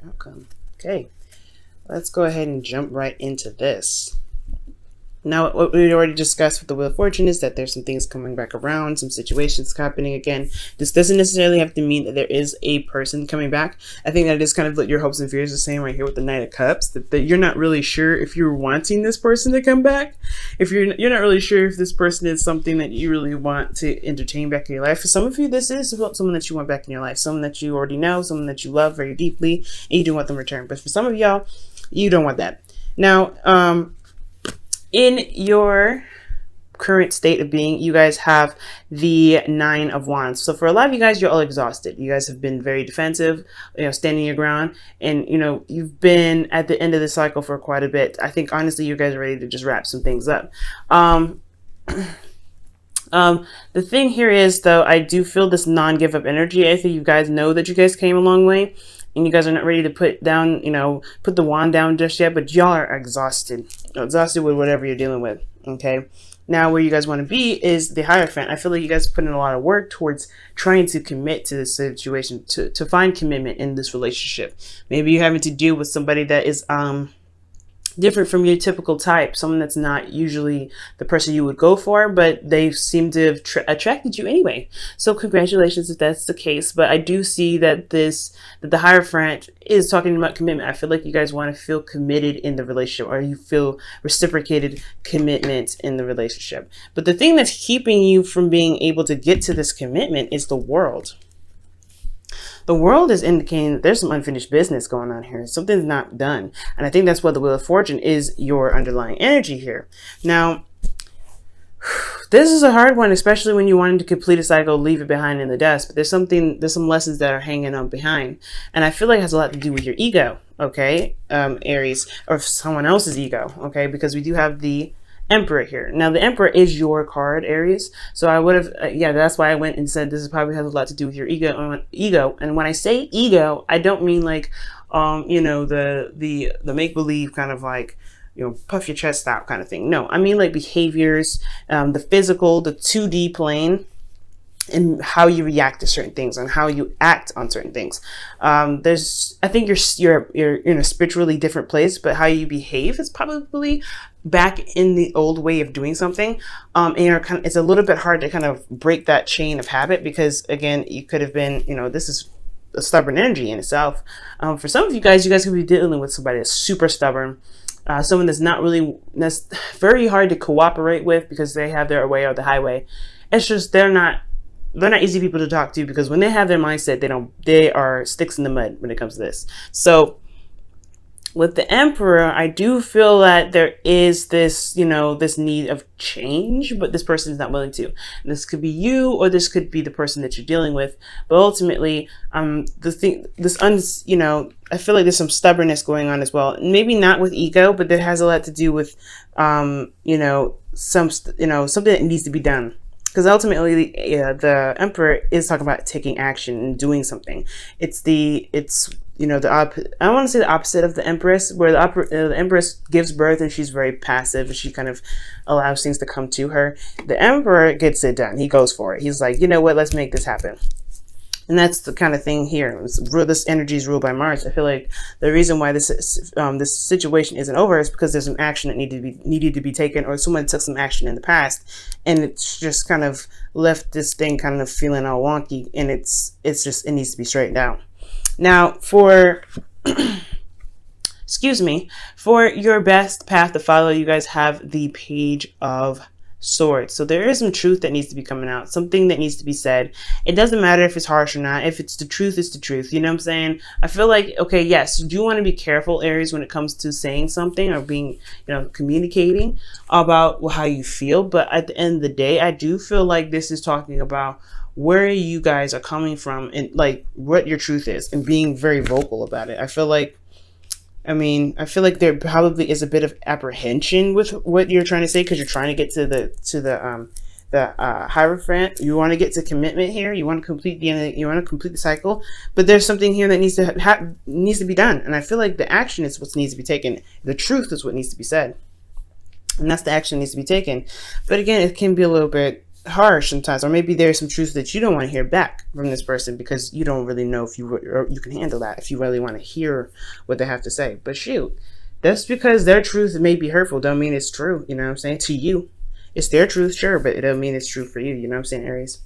outcome. Okay, let's go ahead and jump right into this. Now, what we already discussed with the Wheel of Fortune is that there's some things coming back around, some situations happening again. This doesn't necessarily have to mean that there is a person coming back. I think that is kind of what your hopes and fears are saying right here with the Knight of Cups, that you're not really sure if you're wanting this person to come back. If you're not really sure if this person is something that you really want to entertain back in your life. For some of you, this is someone that you want back in your life, someone that you already know, someone that you love very deeply, and you do want them to return. But for some of y'all, you don't want that. Now, in your current state of being, you guys have the Nine of Wands. So for a lot of you guys, you're all exhausted. You guys have been very defensive, standing your ground, and you've been at the end of the cycle for quite a bit. I think honestly, you guys are ready to just wrap some things up. The thing here is, though, I do feel this non-give up energy. I think you guys know that you guys came a long way, and you guys are not ready to put the wand down just yet, but y'all are exhausted with whatever you're dealing with. Okay, now where you guys want to be is the Hierophant. I feel like you guys put in a lot of work towards trying to commit to this situation, to find commitment in this relationship. Maybe you're having to deal with somebody that is different from your typical type, someone that's not usually the person you would go for, but they seem to have attracted you anyway. So congratulations if that's the case. But I do see that the Hierophant is talking about commitment. I feel like you guys want to feel committed in the relationship, or you feel reciprocated commitment in the relationship. But the thing that's keeping you from being able to get to this commitment is the World. The World is indicating that there's some unfinished business going on here. Something's not done. And I think that's what the Wheel of Fortune is, your underlying energy here. Now, this is a hard one, especially when you wanted to complete a cycle, leave it behind in the dust. But there's some lessons that are hanging on behind. And I feel like it has a lot to do with your ego, okay, Aries, or someone else's ego, okay, because we do have the Emperor here. Now the Emperor is your card, Aries. So I would have, that's why I went and said this is probably has a lot to do with your ego. And when I say ego, I don't mean like, the make-believe kind of like, puff your chest out kind of thing. No, I mean like behaviors, the physical, the 2D plane, and how you react to certain things and how you act on certain things. I think you're in a spiritually different place, but how you behave is probably back in the old way of doing something. And it's a little bit hard to kind of break that chain of habit, because again, you could have been, this is a stubborn energy in itself. For some of you guys could be dealing with somebody that's super stubborn, someone that's very hard to cooperate with because they have their way or the highway. It's just they're not easy people to talk to, because when they have their mindset, they are sticks in the mud when it comes to this. So with the Emperor, I do feel that there is this, this need of change, but this person is not willing to. And this could be you, or this could be the person that you're dealing with. But ultimately, I feel like there's some stubbornness going on as well. Maybe not with ego, but that has a lot to do with, something that needs to be done. Because ultimately, the Emperor is talking about taking action and doing something. I want to say the opposite of the Empress, where the Empress gives birth and she's very passive and she kind of allows things to come to her. The Emperor gets it done. He goes for it. He's like, you know what, let's make this happen. And that's the kind of thing here. This energy is ruled by Mars. I feel like the reason why this situation isn't over is because there's some action that needed to be taken, or someone took some action in the past, and it's just kind of left this thing kind of feeling all wonky, and it needs to be straightened out. Now, for for your best path to follow, you guys have the Page of Swords. So there is some truth that needs to be coming out, something that needs to be said. It doesn't matter if it's harsh or not. If it's the truth, it's the truth. You know what I'm saying? I feel like, okay, yes, you do want to be careful, Aries, when it comes to saying something or being, communicating about how you feel. But at the end of the day, I do feel like this is talking about where you guys are coming from and like what your truth is, and being very vocal about it. I feel like there probably is a bit of apprehension with what you're trying to say, because you're trying to get to the Hierophant. You want to get to commitment here. You want to complete the cycle, but there's something here that needs to be done. And I feel like the action is what needs to be taken. The truth is what needs to be said, and that's the action that needs to be taken. But again, it can be a little bit harsh sometimes, or maybe there's some truth that you don't want to hear back from this person because you don't really know if you can handle that, if you really want to hear what they have to say. But shoot, that's because their truth may be hurtful, don't mean it's true. You know what I'm saying? To you, it's their truth, sure, but it don't mean it's true for you. You know what I'm saying, Aries?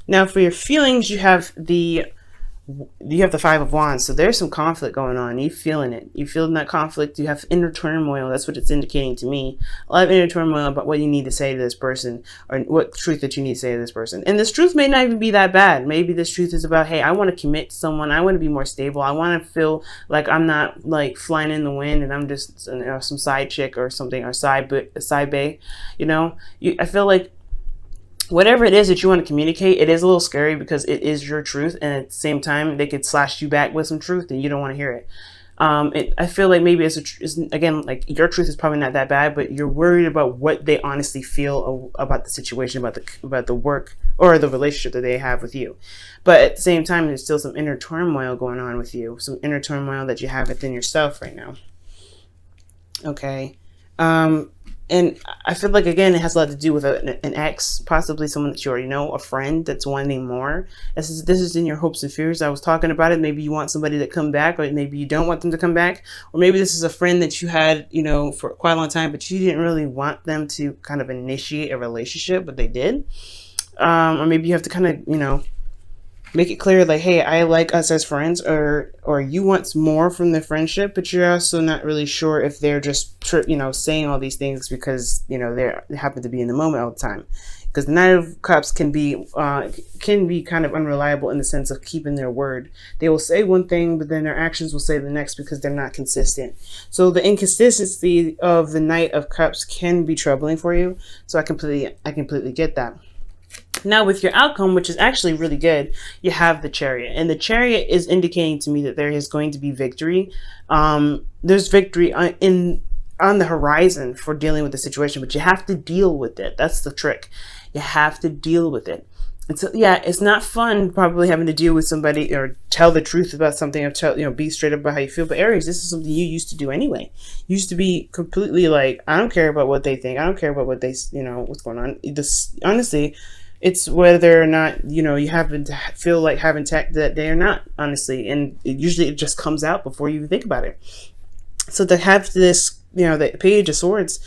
Now, for your feelings, you have the Five of Wands, so there's some conflict going on. You feeling it? You feeling that conflict? You have inner turmoil. That's what it's indicating to me. A lot of inner turmoil about what you need to say to this person, or what truth that you need to say to this person. And this truth may not even be that bad. Maybe this truth is about, hey, I want to commit to someone. I want to be more stable. I want to feel like I'm not like flying in the wind and I'm just some side chick or something, or side bae. I feel like whatever it is that you want to communicate, it is a little scary because it is your truth, and at the same time, they could slash you back with some truth, and you don't want to hear it. I feel like maybe again, like your truth is probably not that bad, but you're worried about what they honestly feel about the situation, about the work or the relationship that they have with you. But at the same time, there's still some inner turmoil going on with you, some inner turmoil that you have within yourself right now. Okay. And I feel like, again, it has a lot to do with an ex, possibly someone that you already know, a friend that's wanting more. This is in your hopes and fears. I was talking about it. Maybe you want somebody to come back, or maybe you don't want them to come back. Or maybe this is a friend that you had, for quite a long time, but you didn't really want them to kind of initiate a relationship, but they did. Or maybe you have to kind of, make it clear, like, hey, I like us as friends, or you want more from the friendship, but you're also not really sure if they're just saying all these things because they happen to be in the moment all the time. Because the Knight of Cups can be kind of unreliable in the sense of keeping their word. They will say one thing, but then their actions will say the next because they're not consistent. So the inconsistency of the Knight of Cups can be troubling for you. So I completely get that. Now, with your outcome, which is actually really good, you have the Chariot. And the Chariot is indicating to me that there is going to be victory. There's victory on the horizon for dealing with the situation, but you have to deal with it. That's the trick. You have to deal with it. And so, yeah, it's not fun probably having to deal with somebody or tell the truth about something, or be straight up about how you feel. But Aries, this is something you used to do anyway. You used to be completely like, I don't care about what they think. I don't care about what they, what's going on. Honestly, it's whether or not, you happen to feel like having tech that day or not, honestly. And usually it just comes out before you even think about it. So to have this, the Page of Swords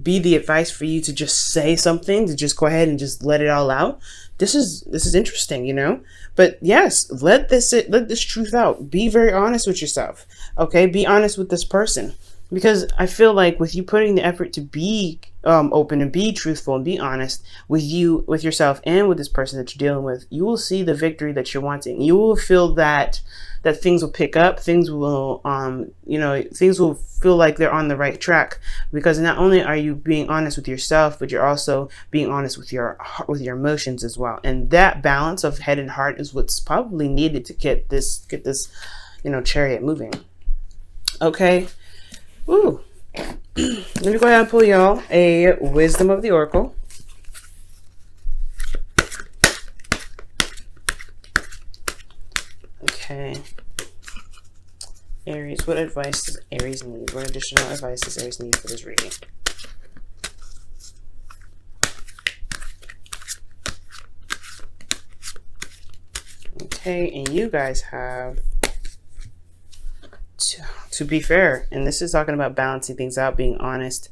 be the advice for you to just say something, to just go ahead and just let it all out. This is interesting, But yes, let this truth out. Be very honest with yourself. Okay, be honest with this person. Because I feel like with you putting the effort to be open and be truthful and be honest with yourself and with this person that you're dealing with, you will see the victory that you're wanting. You will feel that things will pick up. Things will, things will feel like they're on the right track. Because not only are you being honest with yourself, but you're also being honest with your emotions as well. And that balance of head and heart is what's probably needed to get this Chariot moving. Okay. Ooh. Let me go ahead and pull y'all a Wisdom of the Oracle. Okay. Aries, what advice does Aries need? What additional advice does Aries need for this reading? Okay, and you guys have to be fair, and this is talking about balancing things out, being honest.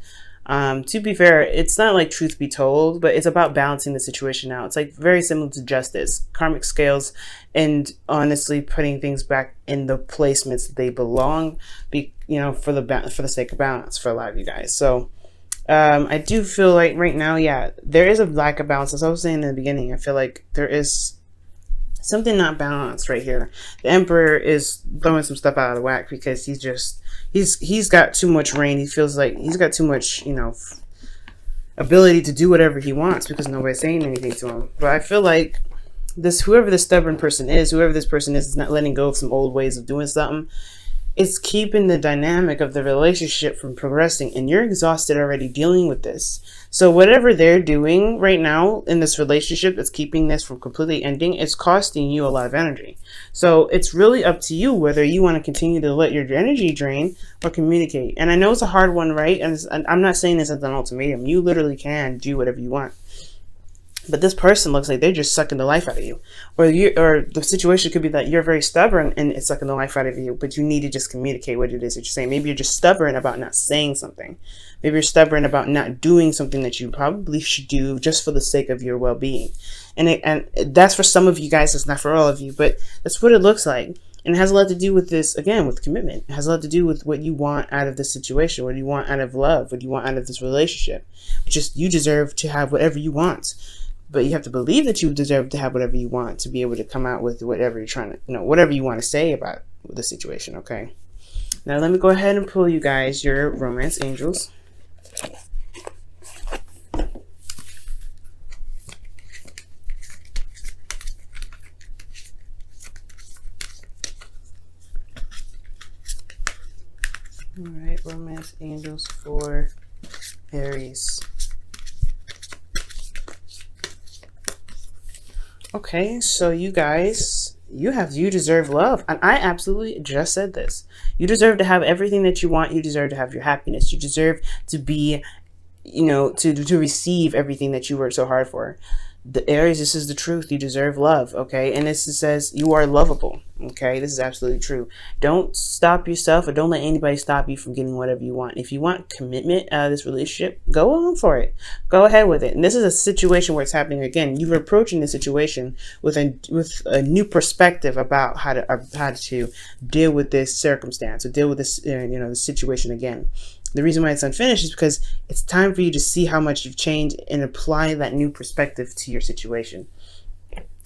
To be fair, it's not like truth be told, but it's about balancing the situation out. It's like very similar to justice, karmic scales, and honestly putting things back in the placements that they belong, for the sake of balance for a lot of you guys. So I do feel like right now, yeah, there is a lack of balance. As I was saying in the beginning, I feel like there is something not balanced right here. The Emperor is throwing some stuff out of the whack because he's got too much reign. He feels like he's got too much, ability to do whatever he wants because nobody's saying anything to him. But I feel like whoever this stubborn person is, is not letting go of some old ways of doing something. It's keeping the dynamic of the relationship from progressing, and you're exhausted already dealing with this. So whatever they're doing right now in this relationship that's keeping this from completely ending, it's costing you a lot of energy. So it's really up to you whether you want to continue to let your energy drain or communicate. And I know it's a hard one, right? And I'm not saying this as an ultimatum. You literally can do whatever you want. But this person looks like they're just sucking the life out of you. Or the situation could be that you're very stubborn and it's sucking the life out of you, but you need to just communicate what it is that you're saying. Maybe you're just stubborn about not saying something. Maybe you're stubborn about not doing something that you probably should do just for the sake of your well-being. And that's for some of you guys, it's not for all of you, but that's what it looks like. And it has a lot to do with this, again, with commitment. It has a lot to do with what you want out of this situation, what you want out of love, what you want out of this relationship. Just, you deserve to have whatever you want. But you have to believe that you deserve to have whatever you want to be able to come out with whatever you're trying to, whatever you want to say about the situation, okay? Now let me go ahead and pull you guys your romance angels. All right, romance angels for Aries. Okay, so you guys, you deserve love. And I absolutely just said this. You deserve to have everything that you want. You deserve to have your happiness. You deserve to be, to receive everything that you worked so hard for. The Aries, this is the truth. You deserve love, okay? And this says you are lovable, okay? This is absolutely true. Don't stop yourself, or don't let anybody stop you from getting whatever you want. If you want commitment out of this relationship, go on for it. Go ahead with it. And this is a situation where it's happening again. You're approaching the situation with a new perspective about how to deal with this circumstance, or deal with this the situation again. The reason why it's unfinished is because it's time for you to see how much you've changed and apply that new perspective to your situation.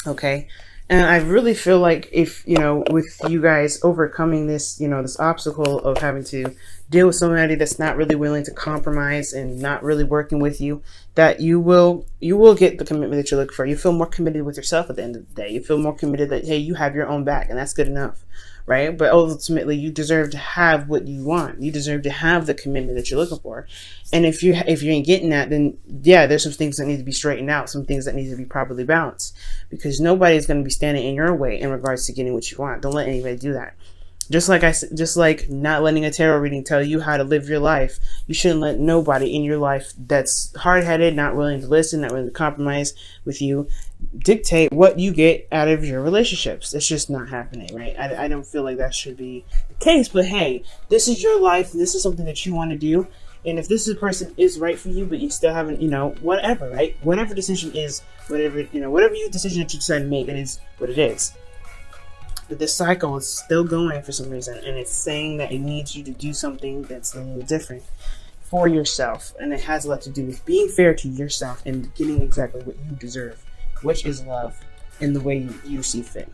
Okay? And I really feel like if, with you guys overcoming this, this obstacle of having to deal with somebody that's not really willing to compromise and not really working with you, that you will get the commitment that you're looking for. You feel more committed with yourself at the end of the day. You feel more committed that, hey, you have your own back, and that's good enough. Right? But ultimately, you deserve to have what you want. You deserve to have the commitment that you're looking for. And if you ain't getting that, then yeah, there's some things that need to be straightened out, some things that need to be properly balanced, because nobody's going to be standing in your way in regards to getting what you want. Don't let anybody do that. Just like not letting a tarot reading tell you how to live your life, you shouldn't let nobody in your life that's hard-headed, not willing to listen, not willing to compromise with you, dictate what you get out of your relationships. It's just not happening, right? I don't feel like that should be the case, but hey, this is your life. This is something that you want to do. And if this person is right for you, but you still haven't, whatever, right? Whatever decision is, whatever your decision that you decide to make, it is what it is. But this cycle is still going for some reason, and it's saying that it needs you to do something that's a little different for yourself. And it has a lot to do with being fair to yourself and getting exactly what you deserve, which is love in the way you see fit.